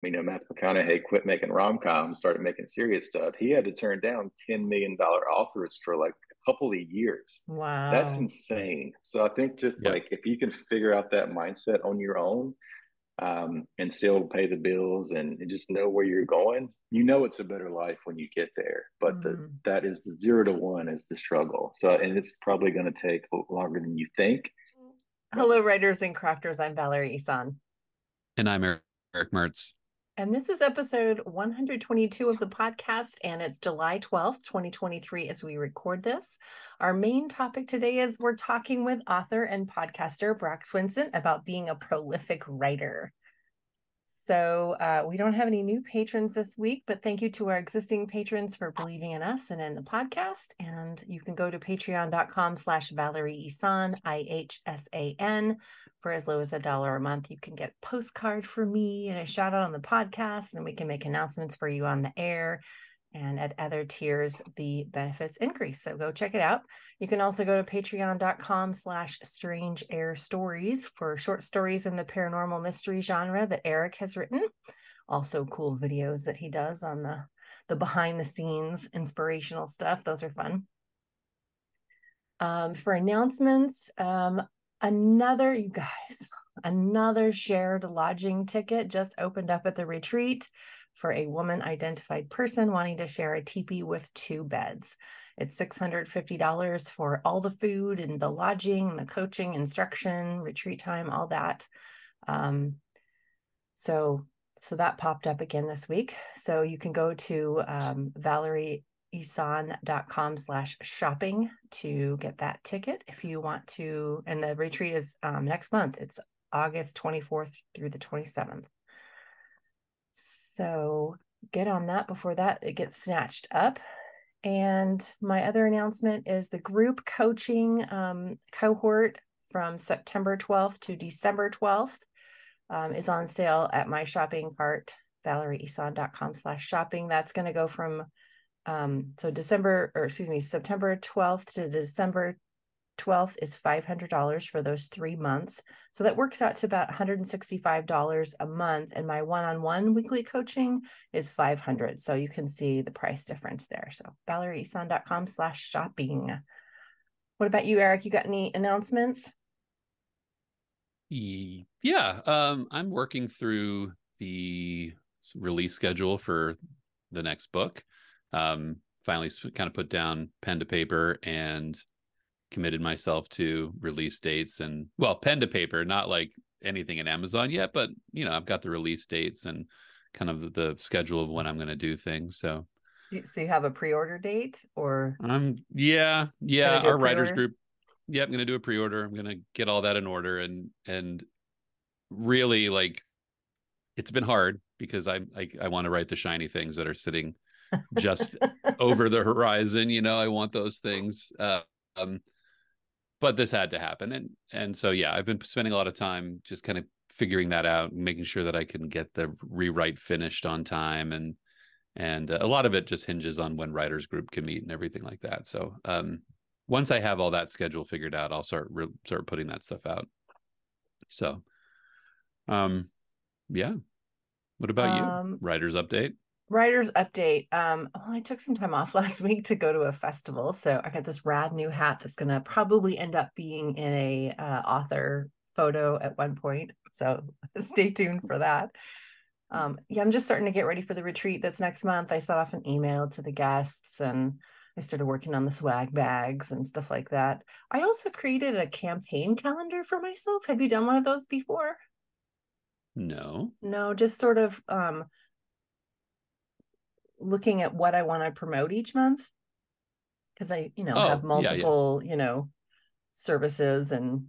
Matthew McConaughey quit making rom-coms, started making serious stuff. He had to turn down $10 million offers for like a couple of years. That's Wow. insane. So I think just Yeah. like if you can figure out that mindset on your own, and still pay the bills and just know where you're going, it's a better life when you get there. But Mm. that is the 0 to 1 is the struggle. So, and it's probably going to take longer than you think. But Hello, writers and crafters. I'm Valerie Isan. And I'm Eric Mertz. And this is episode 122 of the podcast, and it's July 12th, 2023, as we record this. Our main topic today is we're talking with author and podcaster Brock Swinson about being a prolific writer. So we don't have any new patrons this week, but thank you to our existing patrons for believing in us and in the podcast. And you can go to patreon.com/Valerie Isan, IHSAN, for as low as $1 a month. You can get a postcard for me and a shout out on the podcast, and we can make announcements for you on the air. And at other tiers, the benefits increase. So go check it out. You can also go to patreon.com/strange air stories for short stories in the paranormal mystery genre that Eric has written. Also cool videos that he does on the behind the scenes inspirational stuff. Those are fun. For announcements, another shared lodging ticket just opened up at the retreat for a woman identified person wanting to share a tipi with 2 beds. It's $650 for all the food and the lodging and the coaching, instruction, retreat time, all that. So that popped up again this week. So you can go to valerieisan.com/shopping to get that ticket if you want to. And the retreat is next month. It's August 24th through the 27th. So get on that before that it gets snatched up. And my other announcement is the group coaching cohort from September 12th to December 12th is on sale at my shopping cart, valerieisan.com/shopping. That's going to go from September 12th to December 12th is $500 for those 3 months. So that works out to about $165 a month. And my one-on-one weekly coaching is $500. So you can see the price difference there. So valerieisan.com/shopping. What about you, Eric? You got any announcements? Yeah. I'm working through the release schedule for the next book. Finally kind of put down pen to paper and committed myself to release dates and pen to paper, not like anything in Amazon yet, but I've got the release dates and kind of the schedule of when I'm going to do things. So you have a pre-order date or yeah, gonna do a our writers pre-order? group. Yeah, I'm going to do a pre-order. I'm going to get all that in order and really like it's been hard because I want to write the shiny things that are sitting just over the horizon. I want those things. But this had to happen, and so yeah, I've been spending a lot of time just kind of figuring that out and making sure that I can get the rewrite finished on time, and a lot of it just hinges on when writers group can meet and everything like that. So once I have all that schedule figured out, I'll start putting that stuff out. So yeah, what about you? Writers update? Writer's update. Well, I took some time off last week to go to a festival, so I got this rad new hat that's going to probably end up being in a author photo at one point. So stay tuned for that. Yeah, I'm just starting to get ready for the retreat that's next month. I sent off an email to the guests, and I started working on the swag bags and stuff like that. I also created a campaign calendar for myself. Have you done one of those before? No. No, just sort of looking at what I want to promote each month because I, have Oh, yeah. multiple, services and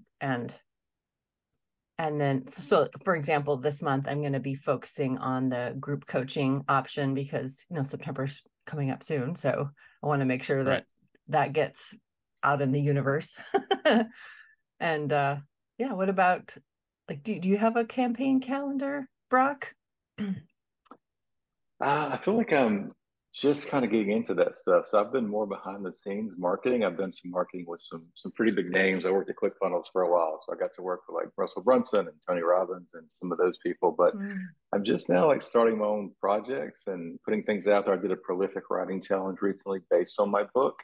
then so for example, this month I'm going to be focusing on the group coaching option because, September's coming up soon. So I want to make sure Right. that that gets out in the universe. And yeah, what about like do you have a campaign calendar, Brock? I feel like Just kind of getting into that stuff. So I've been more behind the scenes marketing. I've done some marketing with some pretty big names. I worked at ClickFunnels for a while, so I got to work with like Russell Brunson and Tony Robbins and some of those people. But Mm. I'm just now like starting my own projects and putting things out there. I did a prolific writing challenge recently based on my book.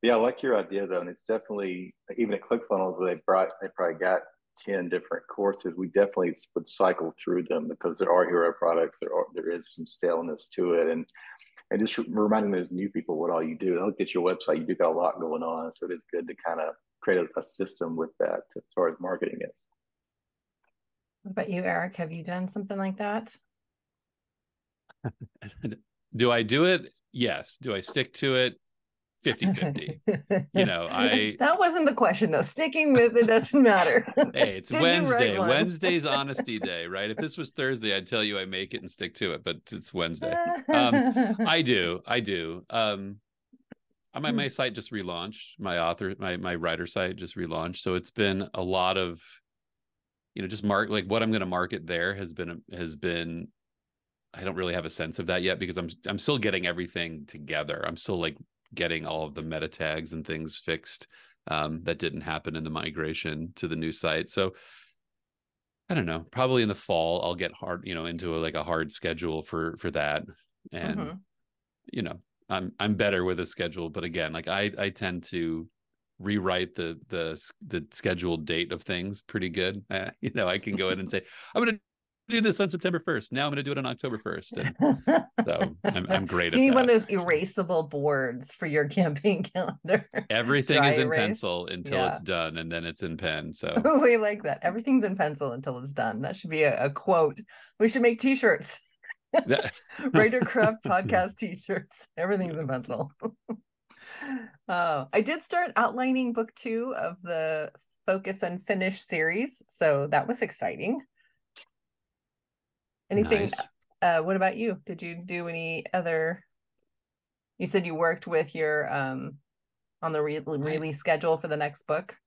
Yeah, I like your idea though, and it's definitely even at ClickFunnels where they probably got 10 different courses. We definitely would cycle through them because there are hero products. There is some staleness to it, and just reminding those new people what all you do. I looked at your website; you do got a lot going on, so it is good to kind of create a system with that as far as marketing it. What about you, Eric? Have you done something like that? Do I do it? Yes. Do I stick to it? 50-50. That wasn't the question though. Sticking with it doesn't matter. Hey, it's Did you write Wednesday. one? Wednesday's honesty day, right? If this was Thursday, I'd tell you I make it and stick to it, but it's Wednesday. I do. My site just relaunched. My writer site just relaunched. So it's been a lot of, just like what I'm going to market there has been. I don't really have a sense of that yet because I'm still getting everything together. I'm still like getting all of the meta tags and things fixed that didn't happen in the migration to the new site. So I don't know, probably in the fall I'll get hard, into a hard schedule for that. And I'm better with a schedule, but again, like I tend to rewrite the scheduled date of things pretty good. I can go in and say I'm going to do this on September 1st. Now I'm going to do it on October 1st. And so I'm great so at you need that. one of those erasable boards for your campaign calendar. Everything Dry is in erase. pencil until it's done, and then it's in pen. So we like that. Everything's in pencil until it's done. That should be a quote. We should make t-shirts. Writer Craft podcast t-shirts. Everything's in pencil. I did start outlining book 2 of the Focus and Finish series, so that was exciting. Anything nice. What about you? Did you do any other? You said you worked with your on the release schedule for the next book.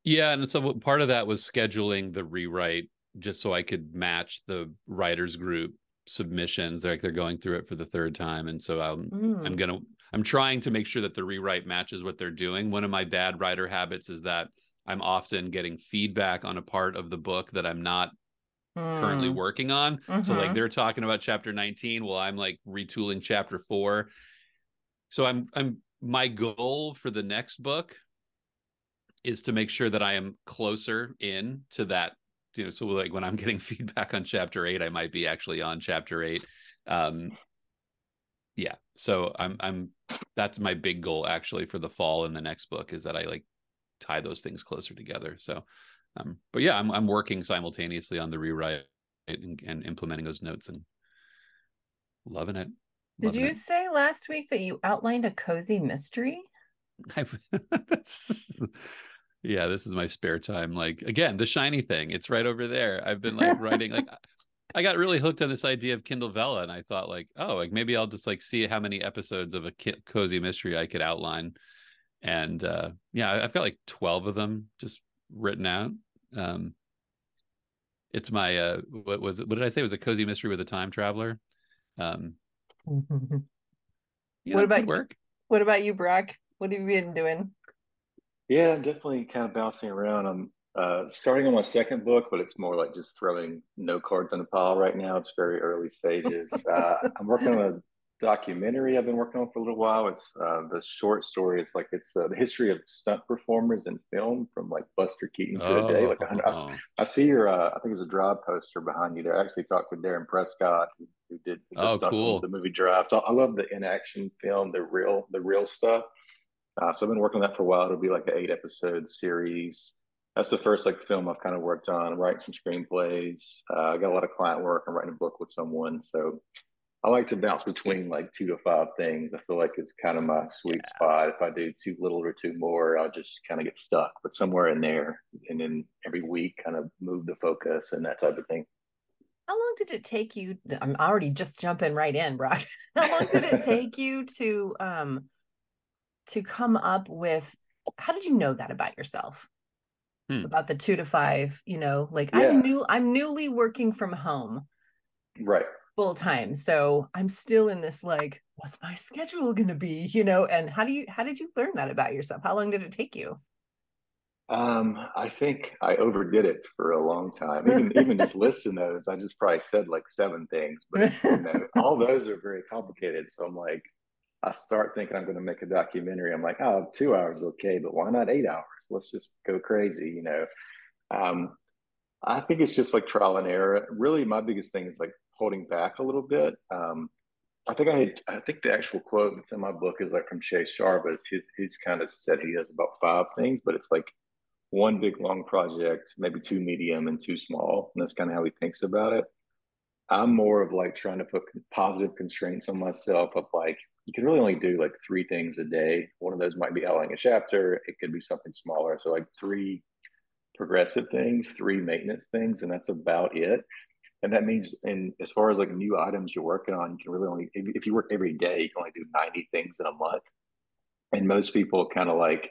Yeah, and so part of that was scheduling the rewrite just so I could match the writers group submissions. They're going through it for the 3rd time, and so I'm trying to make sure that the rewrite matches what they're doing. One of my bad writer habits is that I'm often getting feedback on a part of the book that I'm not currently working on. So like they're talking about chapter 19 while I'm like retooling chapter 4. So my goal for the next book is to make sure that I am closer in to that, so like when I'm getting feedback on chapter 8, I might be actually on chapter 8. So that's my big goal actually for the fall in the next book, is that I like tie those things closer together. So but yeah, I'm working simultaneously on the rewrite and implementing those notes and loving it. Did you say last week that you outlined a cozy mystery? Yeah, this is my spare time. Like, again, the shiny thing, it's right over there. I've been like writing, like I got really hooked on this idea of Kindle Vella, and I thought like, oh, like maybe I'll just like see how many episodes of a cozy mystery I could outline. And I've got like 12 of them just written out. It's my what did I say? It was a cozy mystery with a time traveler. What about you, Brock? What have you been doing? Yeah, I'm definitely kind of bouncing around. I'm starting on my 2nd book, but it's more like just throwing no cards in a pile right now. It's very early stages. I'm working on a documentary I've been working on for a little while. It's the short story. It's the history of stunt performers in film from like Buster Keaton to today. Like I see your I think it's a Drive poster behind you there. I actually talked to Darren Prescott who did stunts on the movie Drive. So I love the inaction film, the real stuff. So I've been working on that for a while. It'll be like an 8-episode series. That's the first like film I've kind of worked on. I'm writing some screenplays. I got a lot of client work. I'm writing a book with someone. So I like to bounce between like 2 to 5 things. I feel like it's kind of my sweet spot. If I do too little or too more, I'll just kind of get stuck. But somewhere in there, and then every week kind of move the focus and that type of thing. How long did it take you? I'm already just jumping right in, Brock. How long did it take you to come up with? How did you know that about yourself? About the 2 to 5, like I'm newly working from home. Right. full time. So I'm still in this like, what's my schedule going to be? You know, and how did you learn that about yourself? How long did it take you? I think I overdid it for a long time. Even just listing those, I just probably said like seven things, but it's, all those are very complicated. So I'm like, I start thinking I'm going to make a documentary. I'm like, oh, 2 hours is okay, but why not 8 hours? Let's just go crazy. Um, I think it's just like trial and error. Really, my biggest thing is like holding back a little bit. I think the actual quote that's in my book is like from Chase Jarvis. He's kind of said he has about five things, but it's like one big long project, maybe two medium and two small. And that's kind of how he thinks about it. I'm more of like trying to put positive constraints on myself of like, you can really only do like three things a day. One of those might be outlining a chapter. It could be something smaller. So like three progressive things, three maintenance things, and that's about it. And that means, in as far as like new items you're working on, you can really only, if you work every day, you can only do 90 things in a month. And most people kind of like,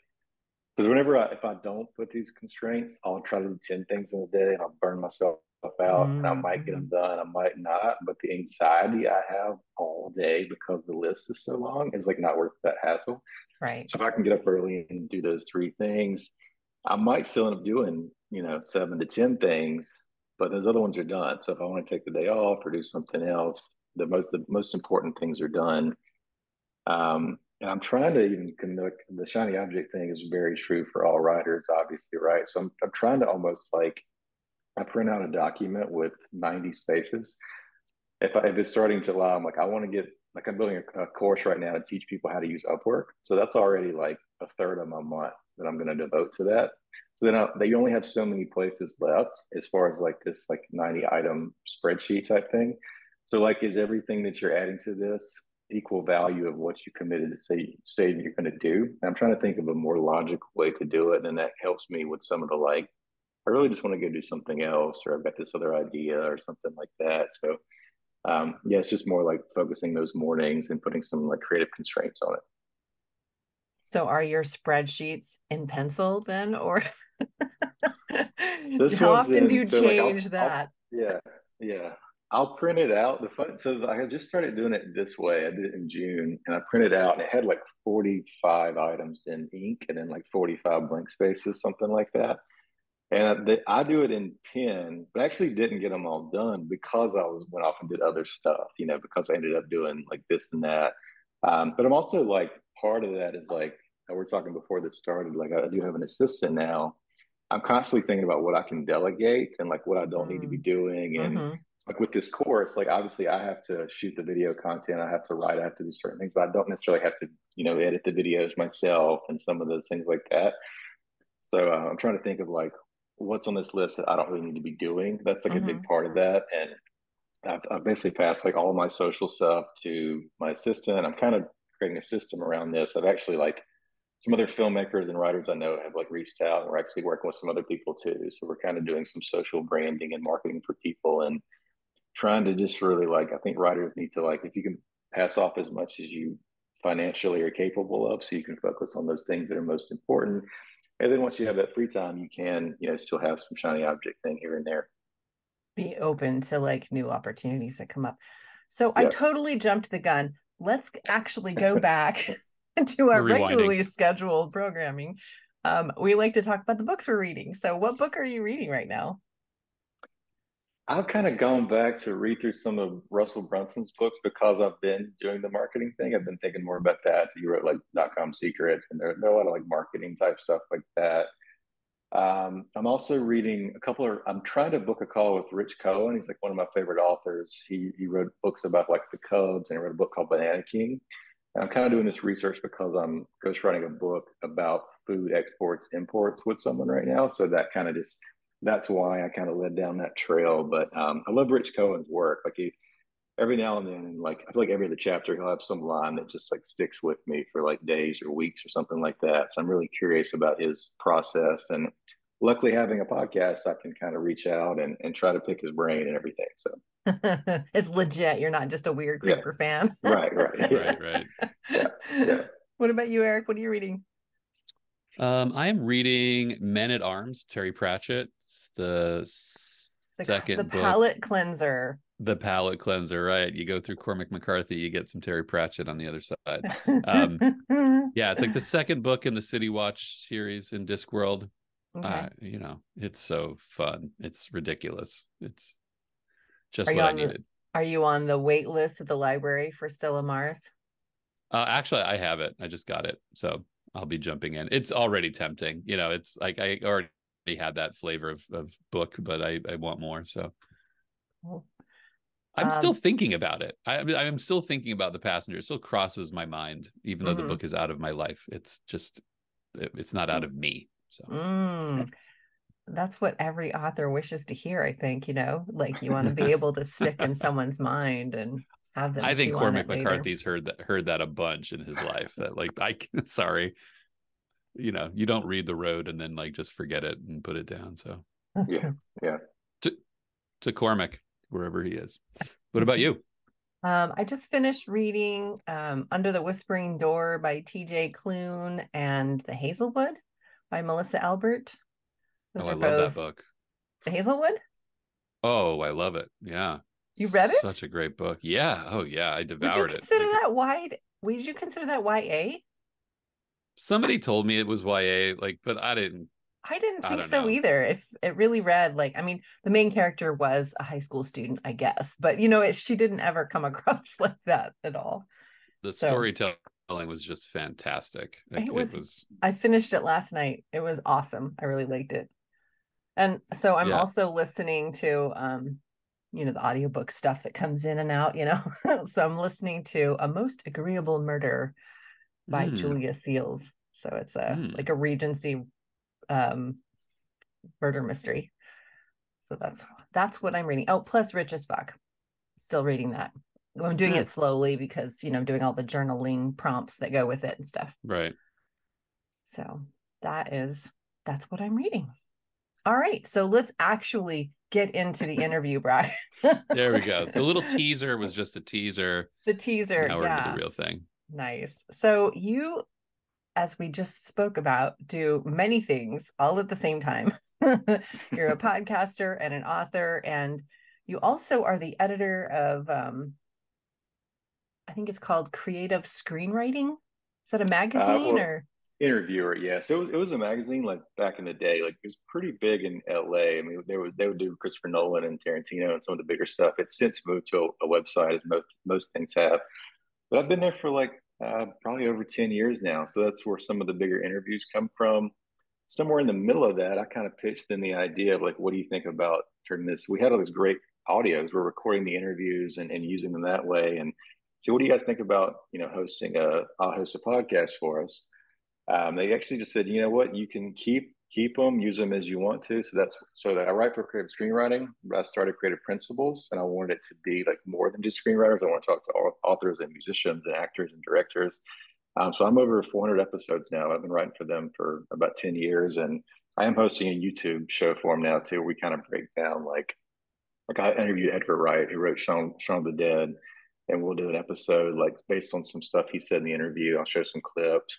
because if I don't put these constraints, I'll try to do 10 things in a day and I'll burn myself out and I might get Mm-hmm. them done, I might not. But the anxiety I have all day because the list is so long is like not worth that hassle. Right. So if I can get up early and do those three things, I might still end up doing, 7 to 10 things, but those other ones are done. So if I want to take the day off or do something else, the most important things are done. And I'm trying to even connect the shiny object thing is very true for all writers, obviously, right? So I'm trying to almost like I print out a document with 90 spaces. If it's starting July, I'm like, I want to get like I'm building a course right now to teach people how to use Upwork. So that's already like a third of my month that I'm going to devote to that. So then they only have so many places left as far as like this like 90 item spreadsheet type thing. So like, is everything that you're adding to this equal value of what you committed to say you're going to do? And I'm trying to think of a more logical way to do it, and that helps me with some of the like, I really just want to go do something else, or I've got this other idea or something like that. So yeah, it's just more like focusing those mornings and putting some like creative constraints on it. So are your spreadsheets in pencil then, or This how one's often do in, you so like change that? yeah, yeah. I'll print it out. So I just started doing it this way. I did it in June and I printed out and it had like 45 items in ink and then like 45 blank spaces, something like that. And I do it in pen, but I actually didn't get them all done because went off and did other stuff, because I ended up doing like this and that. But I'm also like, part of that is like, we're talking before this started, like I do have an assistant now. I'm constantly thinking about what I can delegate and like what I don't need to be doing. And Mm-hmm. like with this course, like obviously I have to shoot the video content, I have to write, I have to do certain things, but I don't necessarily have to, edit the videos myself and some of those things like that. So I'm trying to think of like what's on this list that I don't really need to be doing. That's like a big Mm-hmm. part of that. And I've basically passed like all of my social stuff to my assistant. I'm kind of creating a system around this. I've actually like some other filmmakers and writers I know have like reached out and we're actually working with some other people too. So we're kind of doing some social branding and marketing for people and trying to just really like, I think writers need to like, if you can pass off as much as you financially are capable of, so you can focus on those things that are most important. And then once you have that free time, you can, still have some shiny object thing here and there. Be open to like new opportunities that come up. So I Yeah. totally jumped the gun. Let's actually go back to our We're rewinding. regularly scheduled programming. We like to talk about the books we're reading. So what book are you reading right now? I've kind of gone back to read through some of Russell Brunson's books because I've been doing the marketing thing. I've been thinking more about that. So you wrote like .com secrets, and there are a lot of like marketing type stuff like that. I'm also reading I'm trying to book a call with Rich Cohen. He's like one of my favorite authors. He wrote books about like the Cubs and he wrote a book called Banana King. And I'm kind of doing this research because I'm ghostwriting a book about food exports, imports with someone right now. So that's why I kind of led down that trail. But I love Rich Cohen's work. Like every now and then, like I feel like every other chapter he'll have some line that just like sticks with me for like days or weeks or something like that. So I'm really curious about his process. And luckily having a podcast, I can kind of reach out and try to pick his brain and everything. So It's legit. You're not just a weird yeah, creeper fan. right. Yeah. Right. Yeah. Yeah. What about you, Eric? What are you reading? I am reading Men at Arms, Terry Pratchett's the The second book. palate cleanser. the palate cleanser, right? You go through Cormac McCarthy, you get some Terry Pratchett on the other side. Yeah, it's like the second book in the City Watch series in Discworld. Okay. It's so fun. It's ridiculous. It's just Are you what I on the needed. Are you on the wait list at the library for Stella Mars? Actually, I have it. I just got it, so I'll be jumping in. It's already tempting. It's like I already had that flavor of book, but I want more. So Cool. I'm still thinking about it. I'm still thinking about The Passenger. It still crosses my mind, even though the book is out of my life. It's just, it's not out of me. So That's what every author wishes to hear, I think, like you want to be able to stick in someone's mind and have them I think chew on it Cormac later. McCarthy's heard that a bunch in his life. That like sorry, you don't read The Road and then like just forget it and put it down. So yeah. To Cormac, wherever he is. What about you? I just finished reading Under the Whispering Door by T.J. Klune and The Hazelwood by Melissa Albert. Those I are love that both book. The Hazelwood? Oh, I love it. Yeah. You read it? Such a great book. Yeah. Oh, yeah. I Would you devoured consider it. that wide? Would you consider that YA? Somebody told me it was YA, but I didn't think don't so know. either. If it really read the main character was a high school student, I guess, but she didn't ever come across like that at all. The storytelling was just fantastic. It was. I finished it last night. It was awesome. I really liked it. And so I'm also listening to the audiobook stuff that comes in and out, So I'm listening to A Most Agreeable Murder by Julia Seals. So it's like a Regency murder mystery. So that's what I'm reading. Oh, plus Rich as Fuck. Still reading that. I'm doing it slowly because I'm doing all the journaling prompts that go with it and stuff. Right. So that's what I'm reading. All right. So let's actually get into the interview, Brad. There we go. The little teaser was just a teaser. The teaser. Now we're into the real thing. Nice. So you, as we just spoke about, do many things all at the same time. You're a podcaster and an author, and you also are the editor of, I think it's called Creative Screenwriting. Is that a magazine or? Interviewer, yeah. So it was a magazine like back in the day. Like it was pretty big in LA. I mean, they would do Christopher Nolan and Tarantino and some of the bigger stuff. It's since moved to a website, as most things have. But I've been there for probably over 10 years now. So that's where some of the bigger interviews come from. Somewhere in the middle of that, I kind of pitched in the idea of what do you think about turning this? We had all these great audios. We're recording the interviews and using them that way. And so what do you guys think about, I'll host a podcast for us. They actually just said, you know what, you can keep them, use them as you want to. So that I write for creative screenwriting, but I started Creative Principles, and I wanted it to be more than just screenwriters. I want to talk to authors and musicians and actors and directors. So I'm over 400 episodes now. I've been writing for them for about 10 years, and I am hosting a YouTube show for them now too. Where we kind of break down I interviewed Edgar Wright, who wrote Shaun of the Dead, and we'll do an episode based on some stuff he said in the interview. I'll show some clips.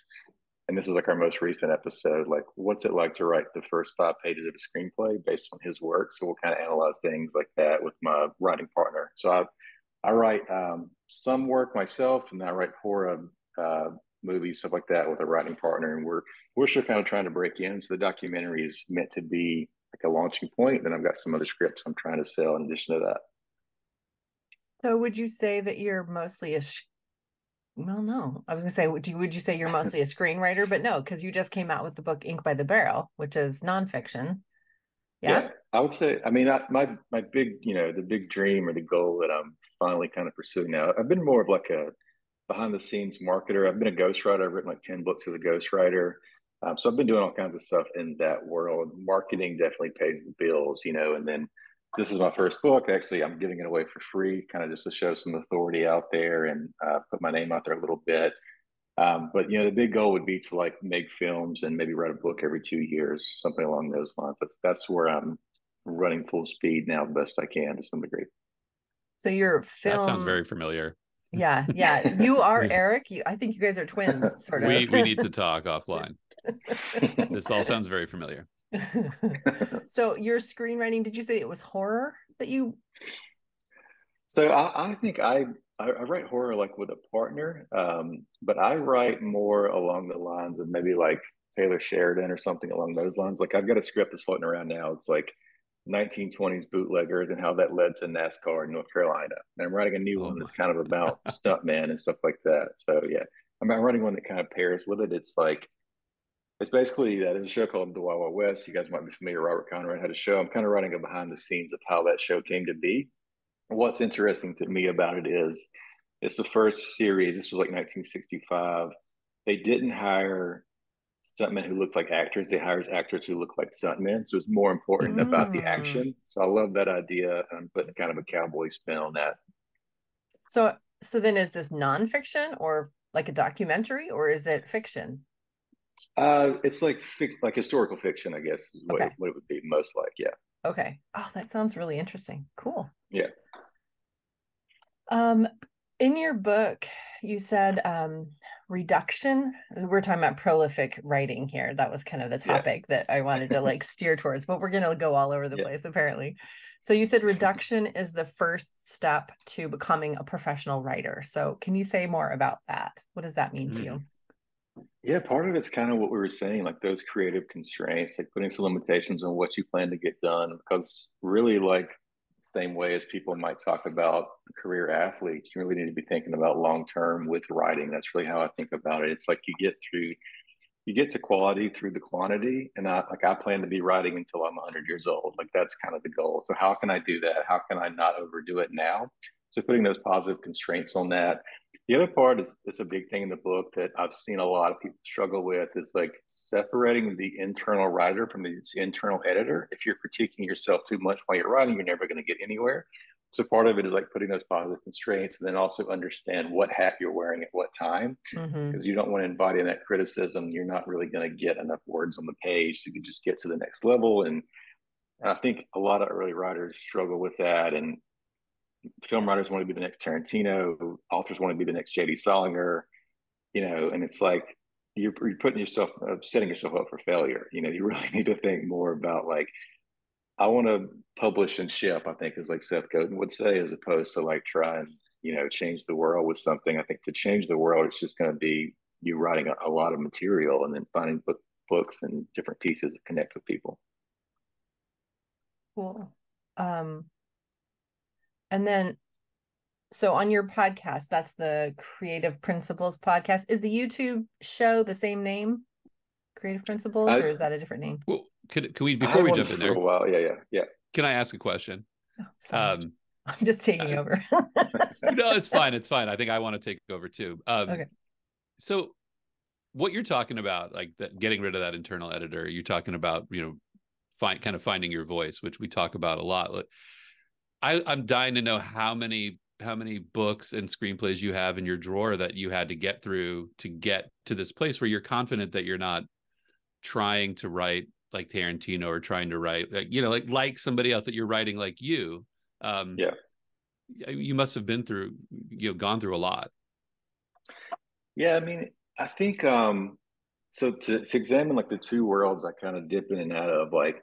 And this is our most recent episode. What's it like to write the first 5 pages of a screenplay based on his work? So we'll kind of analyze things like that with my writing partner. So I write some work myself, and I write horror movies, stuff like that, with a writing partner. And we're still kind of trying to break in. So the documentary is meant to be a launching point. Then I've got some other scripts I'm trying to sell in addition to that. So would you say that you're mostly well, no, I was going to say, would you say you're mostly a screenwriter? But no, because you just came out with the book Ink by the Barrel, which is nonfiction. Yeah, I would say, I mean, my big, the big dream or the goal that I'm finally kind of pursuing now, I've been more of a behind the scenes marketer. I've been a ghostwriter. I've written 10 books as a ghostwriter. So I've been doing all kinds of stuff in that world. Marketing definitely pays the bills, and then this is my first book. Actually, I'm giving it away for free, kind of just to show some authority out there and put my name out there a little bit. But the big goal would be to make films and maybe write a book every 2 years, something along those lines. That's where I'm running full speed now, the best I can to some degree. So your film. That sounds very familiar. Yeah. You are Eric. I think you guys are twins, sort of. We need to talk offline. This all sounds very familiar. So your screenwriting, did you say it was horror that you? So I think I write horror like with a partner, but I write more along the lines of maybe like Taylor Sheridan or something along those lines. Like I've got a script that's floating around now. It's like 1920s bootleggers and how that led to NASCAR in North Carolina. And I'm writing a new Oh one that's my kind of about stuntmen and stuff like that. So yeah, I'm writing one that kind of pairs with it. It's like it's basically there's a show called The Wild Wild West. You guys might be familiar. Robert Conrad had a show. I'm kind of writing a behind the scenes of how that show came to be. What's interesting to me about it is it's the first series. This was like 1965. They didn't hire stuntmen who looked like actors. They hired actors who looked like stuntmen. So it's more important about the Mm. action. So I love that idea. I'm putting kind of a cowboy spin on that. So then is this nonfiction or like a documentary or is it fiction? It's like historical fiction, I guess, is Okay. what it would be most like. Yeah, Okay. Oh, that sounds really interesting. Cool. yeah, Um, in your book, you said reduction. We're talking about prolific writing here. That was kind of the yeah, topic that I wanted to like steer towards, but we're gonna go all over the yeah. place apparently. So you said reduction is the first step to becoming a professional writer. So can you say more about that? What does that mean to Mm. you? Yeah, part of it's kind of what we were saying, like those creative constraints, like putting some limitations on what you plan to get done. Because really, like the same way as people might talk about career athletes, you really need to be thinking about long term with writing. That's really how I think about it. It's like you get to quality through the quantity, and I plan to be writing until I'm 100 years old. Like that's kind of the goal. So how can I do that? How can I not overdo it now? So putting those positive constraints on that. The other part is it's a big thing in the book that I've seen a lot of people struggle with is like separating the internal writer from the internal editor. If you're critiquing yourself too much while you're writing, you're never going to get anywhere. So part of it is like putting those positive constraints and then also understand what hat you're wearing at what time, Mm-hmm. because you don't want to embody that criticism. You're not really going to get enough words on the page to just get to the next level. And I think a lot of early writers struggle with that. And film writers want to be the next Tarantino, authors want to be the next J.D. Salinger, and it's like you're putting yourself, setting yourself up for failure. You really need to think more about like, I want to publish and ship, I think is like Seth Godin would say, as opposed to like try and, change the world with something. I think to change the world, it's just going to be you writing a lot of material and then finding books and different pieces that connect with people. Cool. Um, and then so on your podcast, that's the Creative Principles podcast. Is the YouTube show the same name, Creative Principles, I, or is that a different name? Well, can we I before had we one jump in for a there? while. Yeah, yeah, yeah. Can I ask a question? Oh, sorry. Um, I'm just taking uh, over. no, it's fine. It's fine. I think I want to take over too. Okay. So what you're talking about, like that, getting rid of that internal editor, you're talking about, kind of finding your voice, which we talk about a lot. Like, I'm dying to know how many books and screenplays you have in your drawer that you had to get through to get to this place where you're confident that you're not trying to write like Tarantino or trying to write like somebody else, that you're writing like you. Um, Yeah. you must have been through, gone through a lot. Yeah. I mean, I think, so to examine like the two worlds I kind of dip in and out of, like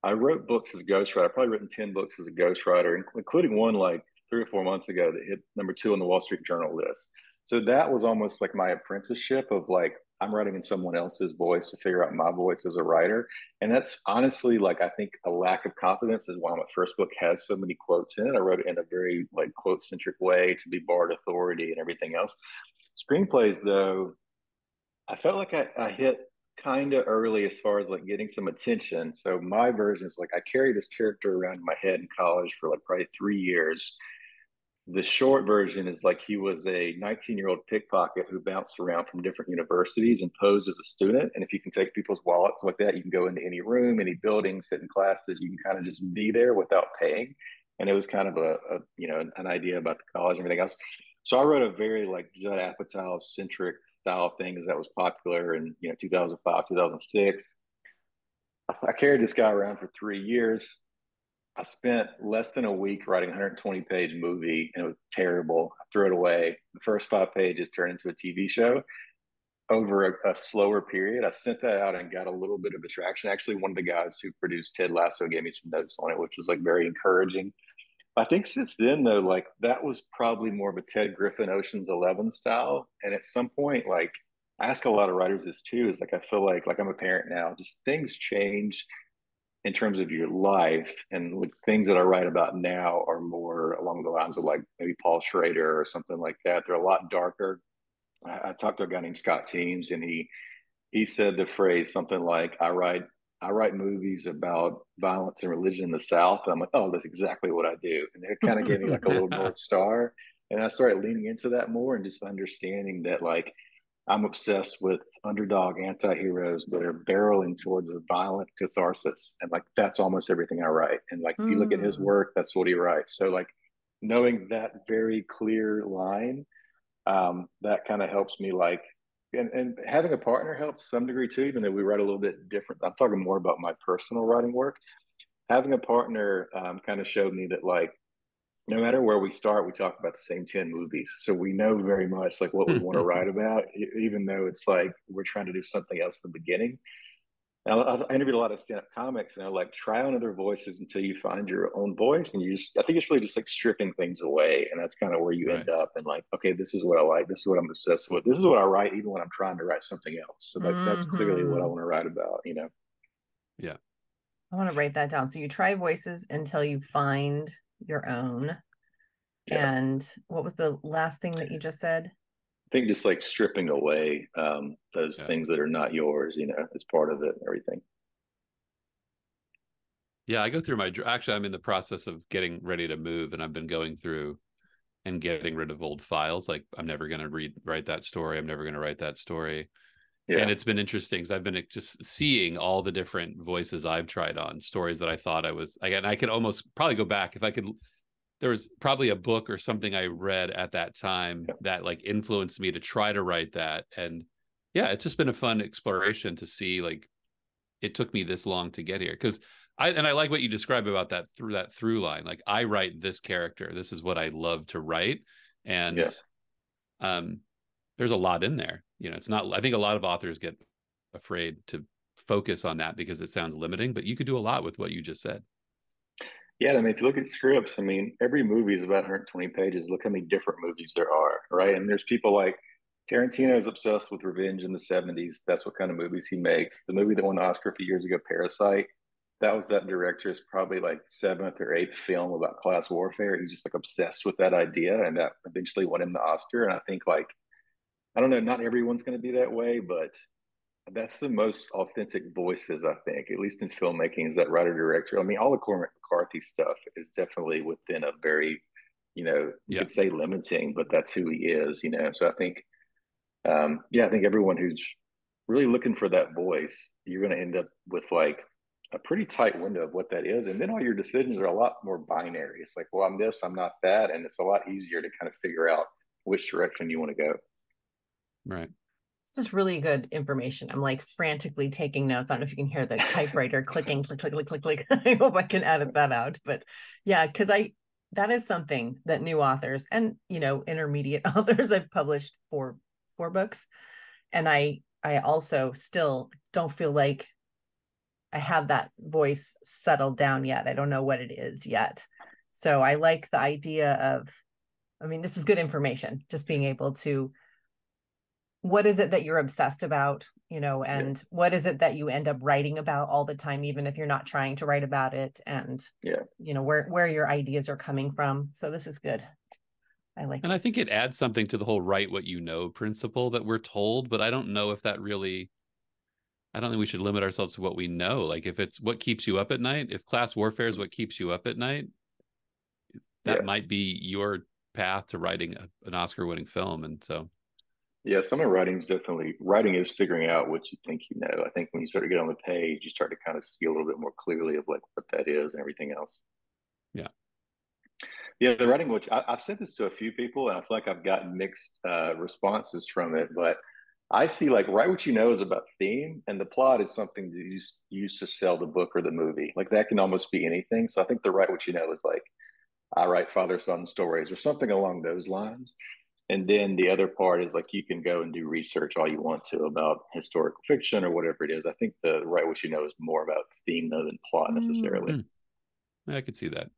I wrote books as a ghostwriter. I've probably written 10 books as a ghostwriter, including one like 3 or 4 months ago that hit #2 on the Wall Street Journal list. So that was almost like my apprenticeship of like, I'm writing in someone else's voice to figure out my voice as a writer. And that's honestly like, I think a lack of confidence is why my first book has so many quotes in it. I wrote it in a very like quote centric way to be barred authority and everything else. Screenplays, though, I felt like I hit kind of early as far as like getting some attention. So my version is like I carried this character around in my head in college for like probably 3 years. The short version is like he was a 19-year-old pickpocket who bounced around from different universities and posed as a student. And if you can take people's wallets like that, you can go into any room, any building, sit in classes. You can kind of just be there without paying. And it was kind of an idea about the college and everything else. So I wrote a very like Judd Apatow centric style thing because that was popular in 2005, 2006. I carried this guy around for 3 years. I spent less than a week writing a 120-page movie, and it was terrible. I threw it away. The first 5 pages turned into a TV show over a slower period. I sent that out and got a little bit of attraction. Actually, one of the guys who produced Ted Lasso gave me some notes on it, which was like very encouraging. I think since then though, like that was probably more of a Ted Griffin Ocean's 11 style. And at some point, like I ask a lot of writers this too, is like I feel like I'm a parent now, just things change in terms of your life, and like things that I write about now are more along the lines of like maybe Paul Schrader or something like that. They're a lot darker. I talked to a guy named Scott Teems, and he said the phrase something like, I write movies about violence and religion in the South. And I'm like, oh, that's exactly what I do. And it kind of gave me like a little North Star. And I started leaning into that more and just understanding that like I'm obsessed with underdog anti-heroes that are barreling towards a violent catharsis. And like that's almost everything I write. And like if you look at his work, that's what he writes. So like knowing that very clear line, that kind of helps me like, and having a partner helps some degree too, even though we write a little bit different. I'm talking more about my personal writing work. Having a partner kind of showed me that like no matter where we start, we talk about the same 10 movies. So we know very much like what we want to write about, even though it's like we're trying to do something else in the beginning. And I interviewed a lot of stand-up comics, and I like try on other voices until you find your own voice. And I think it's really just like stripping things away, and that's kind of where you Right. end up. And like, okay, this is what I like. This is what I'm obsessed with. This is what I write, even when I'm trying to write something else. So like, that's clearly what I want to write about. You know? Yeah. I want to write that down. So you try voices until you find your own. Yeah. And what was the last thing that you just said? I think just like stripping away those things that are not yours, you know, as part of it and everything. Yeah, I go through actually, I'm in the process of getting ready to move, and I've been going through and getting rid of old files. Like I'm never going to write that story. I'm never going to write that story. Yeah. And it's been interesting because I've been just seeing all the different voices I've tried on stories that I thought I could almost probably go back if I could. There was probably a book or something I read at that time that like influenced me to try to write that. And yeah, it's just been a fun exploration to see like it took me this long to get here. Because I like what you describe about that through line. Like I write this character. This is what I love to write. And there's a lot in there. You know, it's not, I think a lot of authors get afraid to focus on that because it sounds limiting, but you could do a lot with what you just said. Yeah, I mean, if you look at scripts, I mean, every movie is about 120 pages. Look how many different movies there are, right? And there's people like Tarantino is obsessed with revenge in the 70s. That's what kind of movies he makes. The movie that won the Oscar a few years ago, Parasite, that was that director's probably like seventh or eighth film about class warfare. He's just like obsessed with that idea, and that eventually won him the Oscar. And I think like, I don't know, not everyone's going to be that way, but that's the most authentic voices, I think, at least in filmmaking, is that writer director. I mean, all the Cormac McCarthy stuff is definitely within a very, you know, you could say limiting, but that's who he is, you know. So I think, I think everyone who's really looking for that voice, you're going to end up with like a pretty tight window of what that is. And then all your decisions are a lot more binary. It's like, well, I'm this, I'm not that. And it's a lot easier to kind of figure out which direction you want to go. Right. This is really good information. I'm like frantically taking notes. I don't know if you can hear the typewriter clicking, click, click, click, click, click. I hope I can edit that out. But yeah, because that is something that new authors and, you know, intermediate authors, I've published four books. And I also still don't feel like I have that voice settled down yet. I don't know what it is yet. So I like the idea of, I mean, this is good information, just being able to, what is it that you're obsessed about, you know, and what is it that you end up writing about all the time, even if you're not trying to write about it, and you know, where your ideas are coming from. So this is good. I like and I think it adds something to the whole write what you know principle that we're told, but I don't know if that really, I don't think we should limit ourselves to what we know. Like if it's what keeps you up at night, if class warfare is what keeps you up at night, that might be your path to writing an Oscar winning film. And so yeah, some of writing is figuring out what you think you know. I think when you start to get on the page, you start to kind of see a little bit more clearly of like what that is and everything else. Yeah, the writing, which I've said this to a few people, and I feel like I've gotten mixed responses from it. But I see like write what you know is about theme, and the plot is something that you use to sell the book or the movie. Like that can almost be anything. So I think the write what you know is like I write father-son stories or something along those lines. And then the other part is like you can go and do research all you want to about historical fiction or whatever it is. I think the write what you know is more about theme though than plot necessarily. I could see that.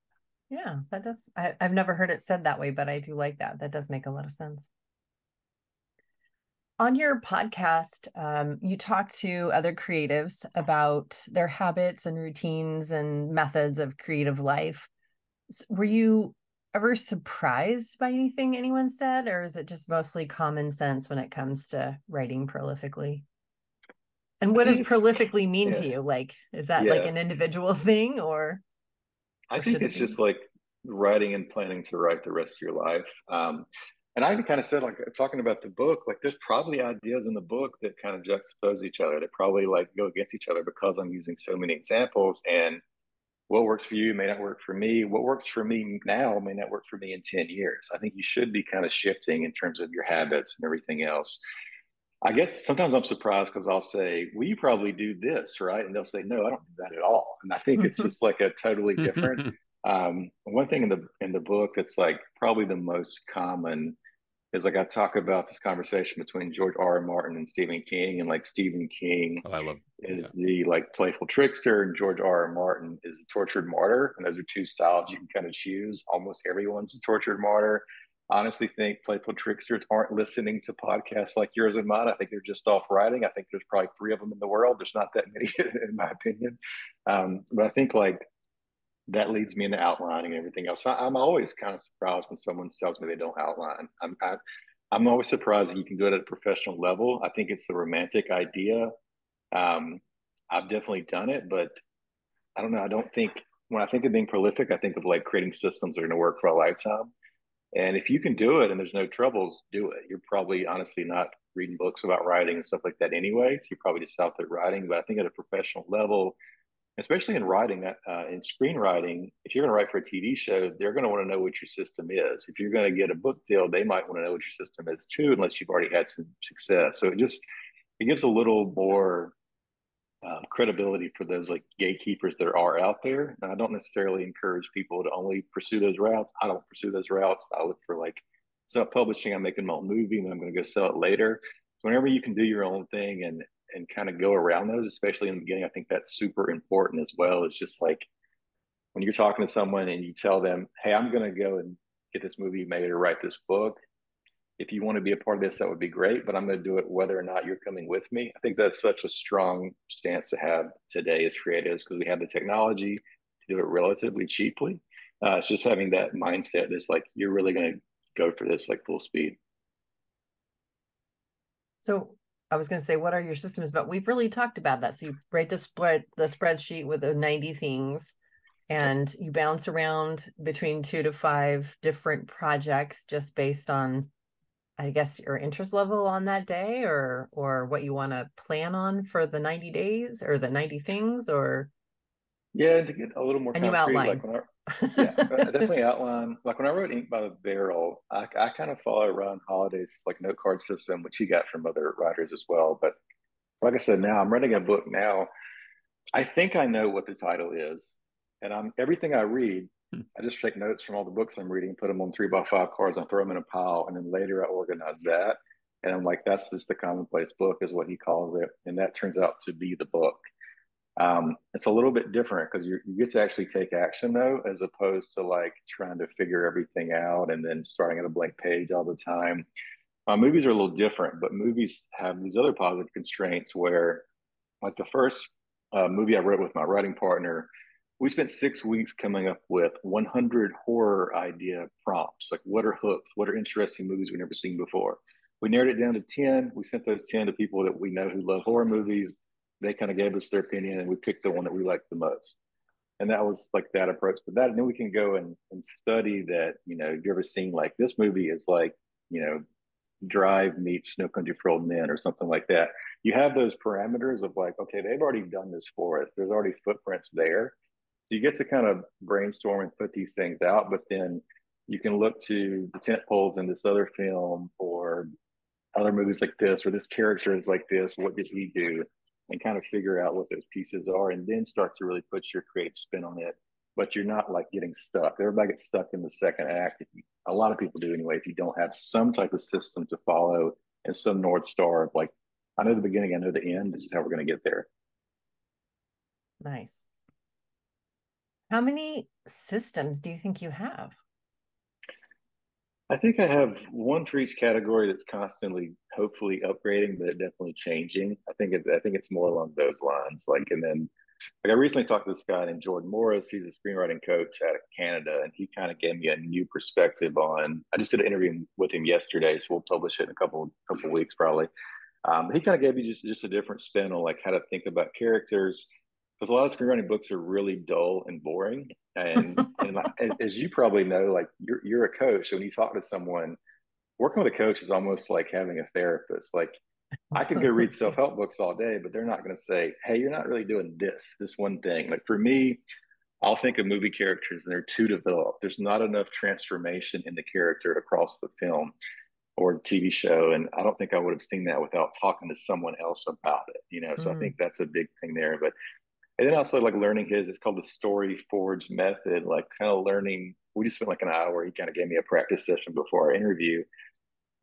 Yeah, that does. I've never heard it said that way, but I do like that. That does make a lot of sense. On your podcast, you talk to other creatives about their habits and routines and methods of creative life. Were you ever surprised by anything anyone said, or is it just mostly common sense when it comes to writing prolifically? And I what does think it's, prolifically mean to yeah, you? Like, is that like yeah. an individual thing, I or think should it it's be? just like writing and planning to write the rest of your life. And I even kind of said, like, talking about the book, like, there's probably ideas in the book that kind of juxtapose each other. That probably like go against each other because I'm using so many examples. And what works for you may not work for me. What works for me now may not work for me in 10 years. I think you should be kind of shifting in terms of your habits and everything else. I guess sometimes I'm surprised because I'll say, "Well, you probably do this, right?" And they'll say, "No, I don't do that at all." And I think it's just like a totally different. One thing in the book that's like probably the most common is like I talk about this conversation between George R. R. Martin and Stephen King, and like Stephen King Oh, I love, yeah. is the like playful trickster, and George R. R. Martin is the tortured martyr, and those are two styles you can kind of choose. Almost everyone's a tortured martyr. I honestly think playful tricksters aren't listening to podcasts like yours and mine. I think they're just off writing. I think there's probably three of them in the world. There's not that many, in my opinion. But I think like that leads me into outlining and everything else. I'm always kind of surprised when someone tells me they don't outline. I'm always surprised that you can do it at a professional level. I think it's a romantic idea. Um, I've definitely done it, but I don't know. I don't think when I think of being prolific, I think of like creating systems that are going to work for a lifetime. And if you can do it and there's no troubles, do it. You're probably honestly not reading books about writing and stuff like that anyway. So you're probably just out there writing. But I think at a professional level, especially in writing, in screenwriting, if you're going to write for a TV show, they're going to want to know what your system is. If you're going to get a book deal, they might want to know what your system is too, unless you've already had some success. So it gives a little more credibility for those like gatekeepers that are out there. And I don't necessarily encourage people to only pursue those routes. I don't pursue those routes. I look for like self-publishing. I'm making my own movie and I'm going to go sell it later. Whenever you can do your own thing and kind of go around those, especially in the beginning, I think that's super important as well. It's just like when you're talking to someone and you tell them, "Hey, I'm going to go and get this movie made or write this book. If you want to be a part of this, that would be great, but I'm going to do it whether or not you're coming with me." I think that's such a strong stance to have today as creatives because we have the technology to do it relatively cheaply. It's just having that mindset that's like, you're really going to go for this like full speed. So I was going to say, what are your systems? But we've really talked about that. So you write the spreadsheet with the 90 things, and you bounce around between 2 to 5 different projects just based on, I guess, your interest level on that day, or what you want to plan on for the 90 days or the 90 things, or Yeah, to get a little more and you concrete, outline. like yeah, I definitely outline. Like when I wrote Ink by the Barrel, I kind of follow Ron Holiday's like note card system, which he got from other writers as well. But like I said, now I'm writing a book now. I think I know what the title is, and I'm everything I read. I just take notes from all the books I'm reading, put them on 3x5 cards, and throw them in a pile, and then later I organize that. And I'm like, that's just the commonplace book, is what he calls it, and that turns out to be the book. It's a little bit different because you get to actually take action though, as opposed to like trying to figure everything out and then starting at a blank page all the time. Movies are a little different, but movies have these other positive constraints where, like the first movie I wrote with my writing partner, we spent 6 weeks coming up with 100 horror idea prompts. Like, what are hooks? What are interesting movies we've never seen before? We narrowed it down to 10. We sent those 10 to people that we know who love horror movies. They kind of gave us their opinion, and we picked the one that we liked the most. And that was like that approach to that. And then we can go and study that. You ever seen like this movie is like, you know, Drive meets No Country for Old Men or something like that. You have those parameters of like, okay, they've already done this for us. There's already footprints there. So you get to kind of brainstorm and put these things out, but then you can look to the tent poles in this other film or other movies like this, or this character is like this. What did he do? And kind of figure out what those pieces are, and then start to really put your creative spin on it. But you're not like getting stuck. Everybody gets stuck in the second act. A lot of people do anyway. If you don't have some type of system to follow and some North Star of like, I know the beginning, I know the end. This is how we're going to get there. Nice. How many systems do you think you have? I think I have one for each category that's constantly, hopefully upgrading, but definitely changing. I think it's more along those lines. Like, and then like I recently talked to this guy named Jordan Morris. He's a screenwriting coach out of Canada, and he kind of gave me a new perspective on. I just did an interview with him yesterday, so we'll publish it in a couple weeks probably. He kind of gave me just a different spin on like how to think about characters, because a lot of screenwriting books are really dull and boring. And like, as you probably know, like you're a coach, so when you talk to someone, working with a coach is almost like having a therapist. Like I could go read self help books all day, but they're not going to say, "Hey, you're not really doing this one thing." Like for me, I'll think of movie characters and they're too developed. There's not enough transformation in the character across the film or TV show. And I don't think I would have seen that without talking to someone else about it, you know? So I think that's a big thing there. But, and then also like learning it's called the Story Forge method, like kind of learning. We just spent like an hour. He kind of gave me a practice session before our interview.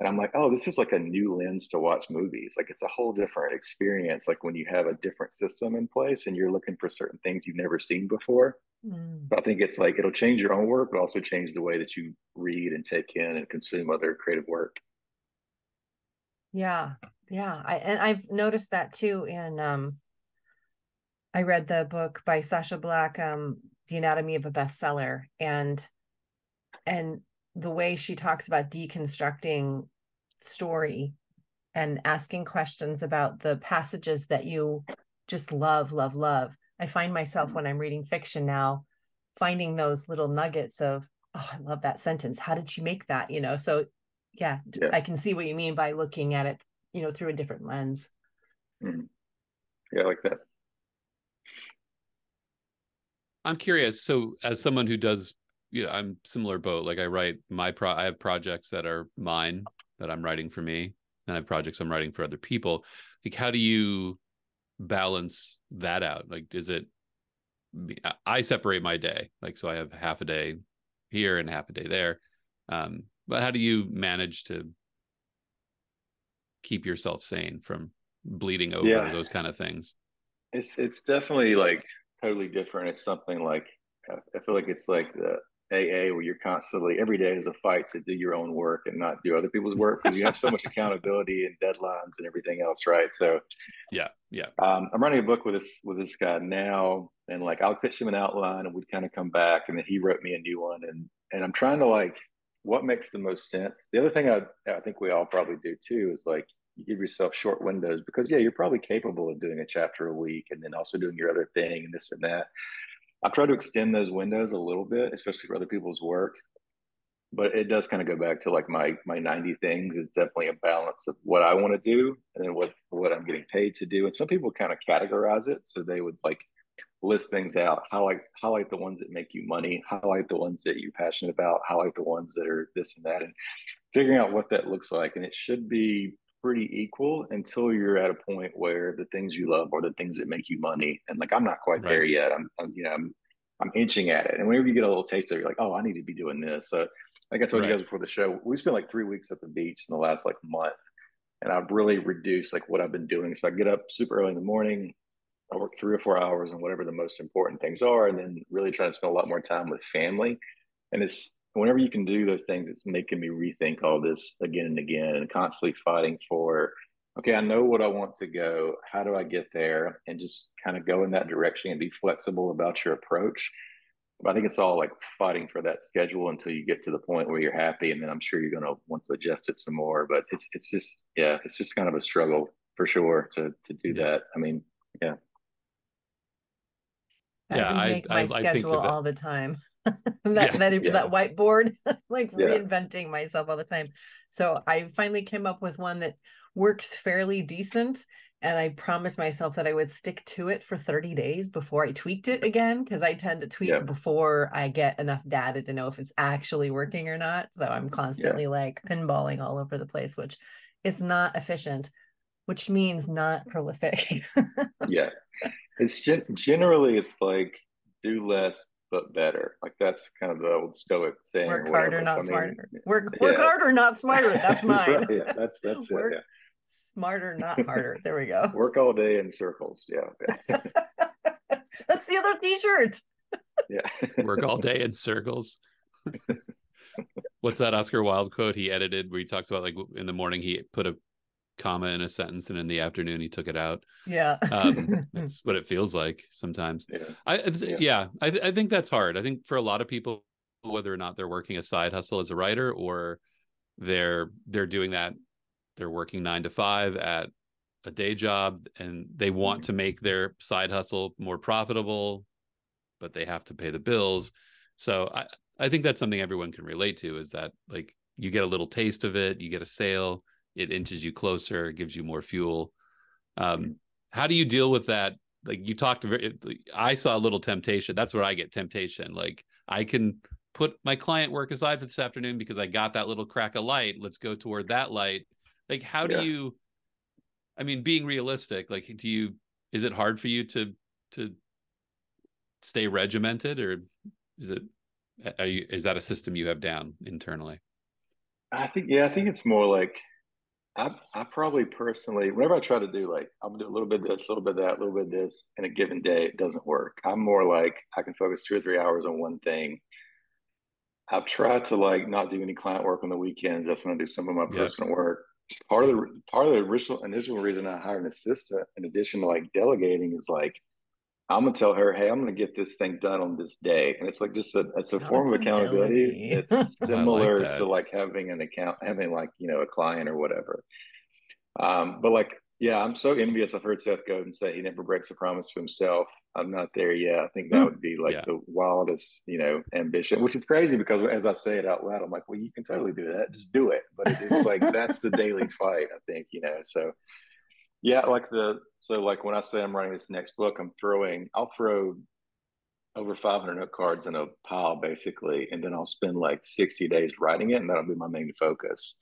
And I'm like, oh, this is like a new lens to watch movies. Like it's a whole different experience. Like when you have a different system in place and you're looking for certain things you've never seen before. Mm. But I think it's like it'll change your own work, but also change the way that you read and take in and consume other creative work. Yeah. Yeah. I've noticed that too. And I read the book by Sasha Black, The Anatomy of a Bestseller, and the way she talks about deconstructing story and asking questions about the passages that you just love, love, love. I find myself when I'm reading fiction now, finding those little nuggets of, oh, I love that sentence. How did she make that? You know, so yeah, Yeah. I can see what you mean by looking at it, you know, through a different lens. Mm-hmm. Yeah, I like that. I'm curious. So as someone who does, you know, I'm similar boat. Like I have projects that are mine that I'm writing for me, and I have projects I'm writing for other people. Like, how do you balance that out? Like, I separate my day. Like, so I have half a day here and half a day there. But how do you manage to keep yourself sane from bleeding over, Yeah, those kind of things? it's definitely like totally different. It's something like I feel like it's like the AA where you're constantly every day is a fight to do your own work and not do other people's work because you have so much accountability and deadlines and everything else, right? So Yeah. Yeah. I'm writing a book with this guy now, and like I'll pitch him an outline, and we'd kind of come back, and then he wrote me a new one, and I'm trying to like what makes the most sense. The other thing I think we all probably do too is like you give yourself short windows because yeah, you're probably capable of doing a chapter a week, and then also doing your other thing and this and that. I've tried to extend those windows a little bit, especially for other people's work, but it does kind of go back to like my 90 things is definitely a balance of what I want to do and then what I'm getting paid to do. And some people kind of categorize it. So they would like list things out, highlight the ones that make you money, highlight the ones that you're passionate about, highlight the ones that are this and that, and figuring out what that looks like. And it should be pretty equal until you're at a point where the things you love are the things that make you money. And like I'm not quite there Right. yet. I'm inching at it. And whenever you get a little taste of it, you're like, oh, I need to be doing this. So like I told you Right. guys before the show, we spent like 3 weeks at the beach in the last like month. And I've really reduced like what I've been doing. So I get up super early in the morning, I work 3 or 4 hours on whatever the most important things are, and then really try to spend a lot more time with family. And it's whenever you can do those things, it's making me rethink all this again and again and constantly fighting for, okay, I know what I want to go. How do I get there? And just kind of go in that direction and be flexible about your approach. But I think it's all like fighting for that schedule until you get to the point where you're happy. And then I'm sure you're going to want to adjust it some more. But it's just, yeah, it's just kind of a struggle for sure to do Yeah. that. I mean, yeah. I Yeah. remake my I think schedule of that. all the time. Yeah. Yeah. That whiteboard, like Yeah. reinventing myself all the time. So I finally came up with one that works fairly decent. And I promised myself that I would stick to it for 30 days before I tweaked it again, because I tend to tweak Yeah. before I get enough data to know if it's actually working or not. So I'm Yeah. constantly like pinballing all over the place, which is not efficient, which means not prolific. Yeah. It's generally it's like do less but better. Like that's kind of the old Stoic saying Work or harder, whatever. So not I mean, smarter. Work yeah, harder, not smarter. That's that's right. mine. Yeah, that's it. Work smarter, not Yeah, harder. There we go. work all day in circles. Yeah, That's the other t-shirt. Yeah. Work all day in circles. What's that Oscar Wilde quote he edited where he talks about like in the morning he put a comma in a sentence and in the afternoon he took it out? Yeah. That's what it feels like sometimes. Yeah. I think that's hard. I think for a lot of people, whether or not they're working a side hustle as a writer or they're doing that, they're working 9 to 5 at a day job and they want to make their side hustle more profitable, but they have to pay the bills. So I think that's something everyone can relate to, is that like you get a little taste of it, you get a sale, it inches you closer, gives you more fuel. How do you deal with that? Like you talked, I saw a little temptation. That's where I get temptation. Like I can put my client work aside for this afternoon because I got that little crack of light. Let's go toward that light. Like, how do you, I mean, being realistic, like, is it hard for you to stay regimented, or is is that a system you have down internally? I think it's more like I probably personally, whenever I try to do like, I'm gonna do a little bit of this, a little bit of that, a little bit of this in a given day, it doesn't work. I'm more like I can focus 2 or 3 hours on one thing. I've tried to like not do any client work on the weekends. That's when I do some of my Yeah. personal work. Part of the initial reason I hired an assistant, in addition to like delegating, is like I'm gonna tell her, hey, I'm gonna get this thing done on this day, and it's like just it's a form of accountability. Accountability. It's Oh, I like similar to that. like having an account, having like a client or whatever. But like, yeah, I'm so envious. I've heard Seth Godin say he never breaks a promise to himself. I'm not there yet. I think that would be like Yeah. the wildest, ambition, which is crazy because as I say it out loud, I'm like, well, you can totally do that. Just do it. But it's like that's the daily fight, I think, So yeah, so like when I say I'm writing this next book, I'll throw over 500 note cards in a pile basically, and then I'll spend like 60 days writing it, and that'll be my main focus.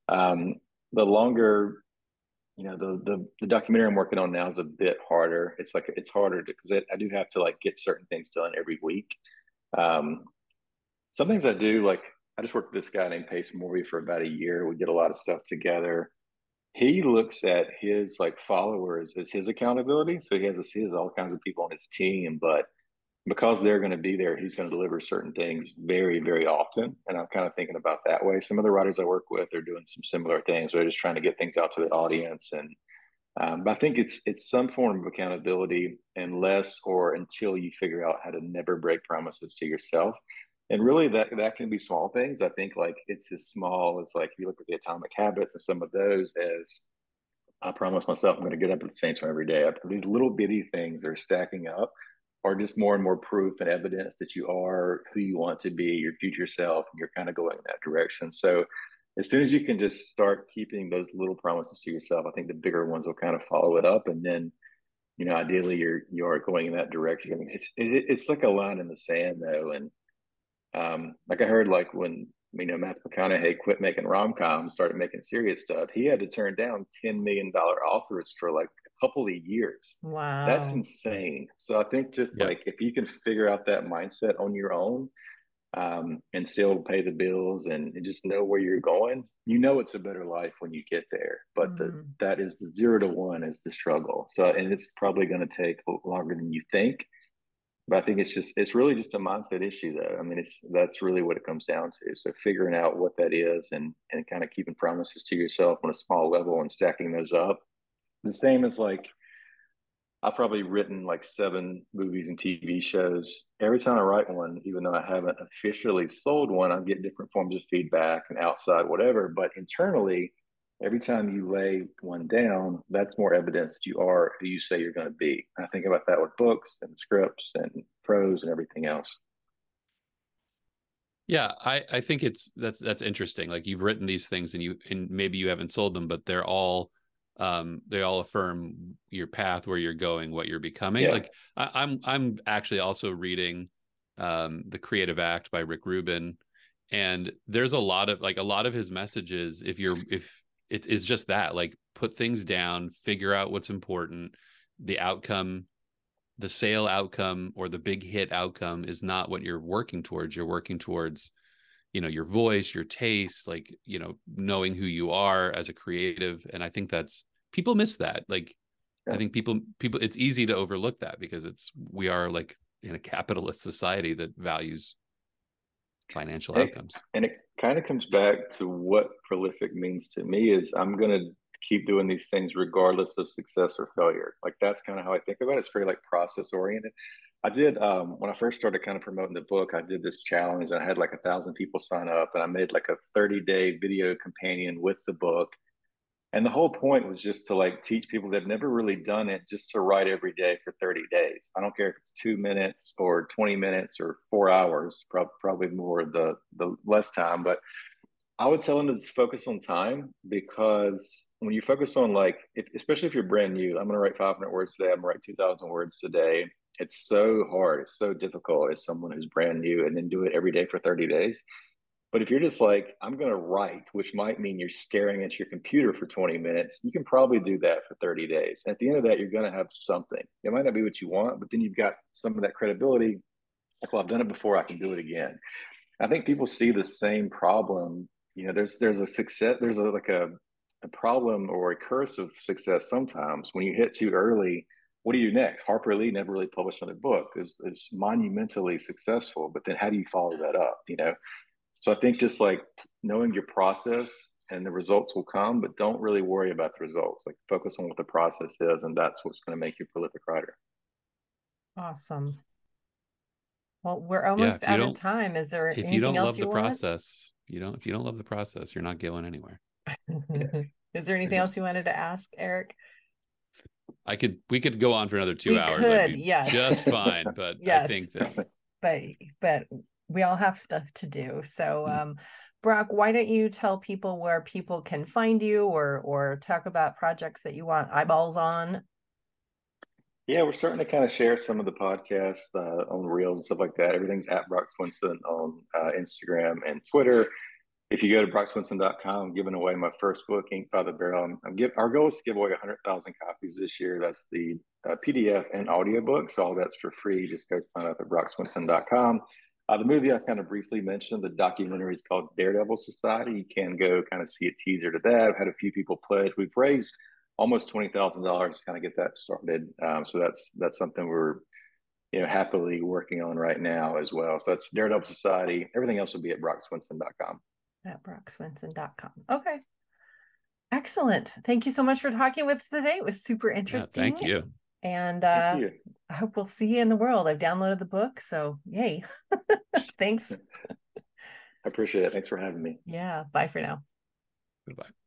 Um, the longer the documentary I'm working on now is a bit harder. It's harder because I do have to like get certain things done every week. Um, some things I do, like I just worked with this guy named Pace Morby for about a year. We did a lot of stuff together. He looks at his like followers as his accountability. So he has all kinds of people on his team, but because they're going to be there, he's going to deliver certain things very, very often. And I'm kind of thinking about that way. Some of the writers I work with are doing some similar things. They're just trying to get things out to the audience. And but I think it's some form of accountability, unless or until you figure out how to never break promises to yourself. And really, that can be small things. I think like it's as small as like if you look at the Atomic Habits and some of those, as I promise myself I'm going to get up at the same time every day. These little bitty things that are stacking up are just more and more proof and evidence that you are who you want to be, your future self, and you're kind of going in that direction. So as soon as you can just start keeping those little promises to yourself, I think the bigger ones will kind of follow it up. And then, ideally you are going in that direction. I mean, it's like a line in the sand though. And like I heard like when Matthew McConaughey quit making rom-coms, started making serious stuff, he had to turn down $10 million offers for like a couple of years. That's Wow. insane. So I think just Yeah. like if you can figure out that mindset on your own, and still pay the bills and just know where you're going, it's a better life when you get there. But that is the 0 to 1 is the struggle. So, and it's probably going to take longer than you think. But I think it's really just a mindset issue, though. I mean, that's really what it comes down to. So figuring out what that is and kind of keeping promises to yourself on a small level and stacking those up. The same as like I've probably written like 7 movies and TV shows. Every time I write one, even though I haven't officially sold one, I get different forms of feedback and outside whatever. But internally, every time you lay one down, that's more evidence that you are who you say you're going to be. I think about that with books and scripts and prose and everything else. Yeah, I think that's interesting. Like you've written these things and maybe you haven't sold them, but they all affirm your path, where you're going, what you're becoming. Yeah. Like I'm actually also reading The Creative Act by Rick Rubin, and there's a lot of his messages, if it is just that, like put things down, figure out what's important, the outcome, the sale outcome or the big hit outcome is not what you're working towards. You're working towards, your voice, your taste, like, knowing who you are as a creative. And I think people miss that. Like, Yeah. I think people, it's easy to overlook that because we are like in a capitalist society that values financial And outcomes. it kind of comes back to what prolific means to me is I'm going to keep doing these things regardless of success or failure. Like that's kind of how I think about it. It's very like process oriented. I did when I first started kind of promoting the book, I did this challenge and I had like 1,000 people sign up and I made like a 30-day video companion with the book. And the whole point was just to like teach people that have never really done it just to write every day for 30 days. I don't care if it's 2 minutes or 20 minutes or 4 hours, probably more the less time, but I would tell them to just focus on time because when you focus on like, especially if you're brand new, I'm going to write 500 words today. I'm going to write 2,000 words today. It's so hard. It's so difficult as someone who's brand new and then do it every day for 30 days. But if you're just like, I'm going to write, which might mean you're staring at your computer for 20 minutes, you can probably do that for 30 days. And at the end of that, you're going to have something. It might not be what you want, but then you've got some of that credibility. Like, well, I've done it before, I can do it again. I think people see the same problem. You know, there's a success, there's a problem or a curse of success sometimes. When you hit too early, what do you do next? Harper Lee never really published another book. It's monumentally successful, but then how do you follow that up? You know, so I think just like knowing your process and the results will come, but don't really worry about the results. Like focus on what the process is, and that's what's going to make you a prolific writer. Awesome. Well, we're Yeah, almost out of time. Is there if you anything don't else love you the want? process, if you don't love the process, you're not going anywhere. Yeah. Is there anything else you wanted to ask, Eric? We could go on for another 2 We hours. I'd could, be yes. just fine. But I Yes. think that But we all have stuff to do. So Brock, why don't you tell people where people can find you or talk about projects that you want eyeballs on? Yeah, we're starting to kind of share some of the podcasts on Reels and stuff like that. Everything's at Brock Swinson on Instagram and Twitter. If you go to brockswinson.com, I'm giving away my first book, Ink by the Barrel. Our goal is to give away 100,000 copies this year. That's the PDF and audiobook. So all that's for free. Just go sign up at brockswinson.com. The movie I kind of briefly mentioned, the documentary is called Daredevil Society. You can go kind of see a teaser to that. I've had a few people pledge. We've raised almost $20,000 to kind of get that started. So that's something we're happily working on right now as well. So that's Daredevil Society. Everything else will be at brockswinson.com. At brockswinson.com. Okay. Excellent. Thank you so much for talking with us today. It was super interesting. thank you. And Thank you. I hope we'll see you in the world. I've downloaded the book, so yay. Thanks. I appreciate it. Thanks for having me. Yeah. Bye for now. Goodbye.